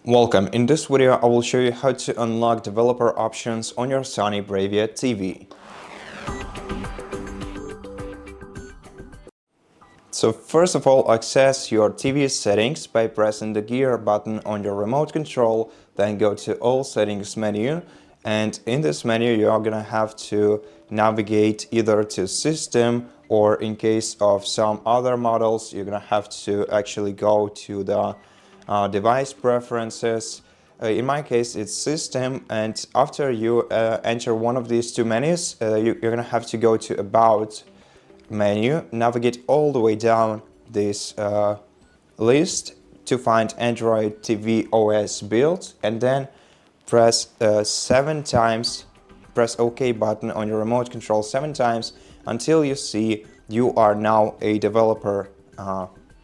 Welcome. In this video, I will show you how to unlock developer options on your SONY BRAVIA TV. So first of all, access your TV settings by pressing the gear button on your remote control, then go to All Settings menu, and in this menu you are gonna have to navigate either to System, or in case of some other models you're gonna have to actually go to the device preferences. In my case it's System, and after you enter one of these two menus, you're gonna have to go to About menu, navigate all the way down this list to find Android TV OS build, and then press 7 times, press OK button on your remote control 7 times until you see you are now a developer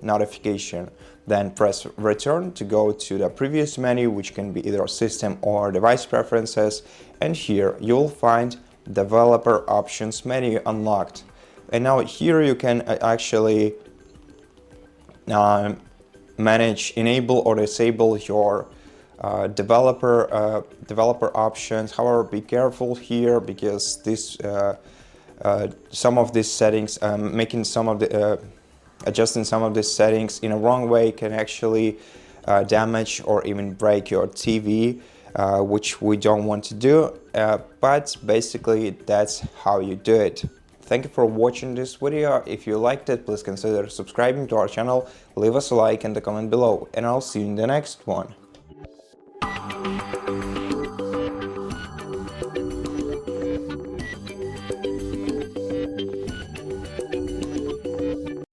notification. Then press return to go to the previous menu, which can be either system or device preferences, and here you'll find developer options menu unlocked. And now here you can actually manage, enable or disable your developer options. However, be careful here because this some of these settings, making some of the adjusting some of these settings in a wrong way can actually damage or even break your TV, which we don't want to do. But basically, that's how you do it. Thank you for watching this video. If you liked it, please consider subscribing to our channel, leave us a like and a comment below, and I'll see you in the next one.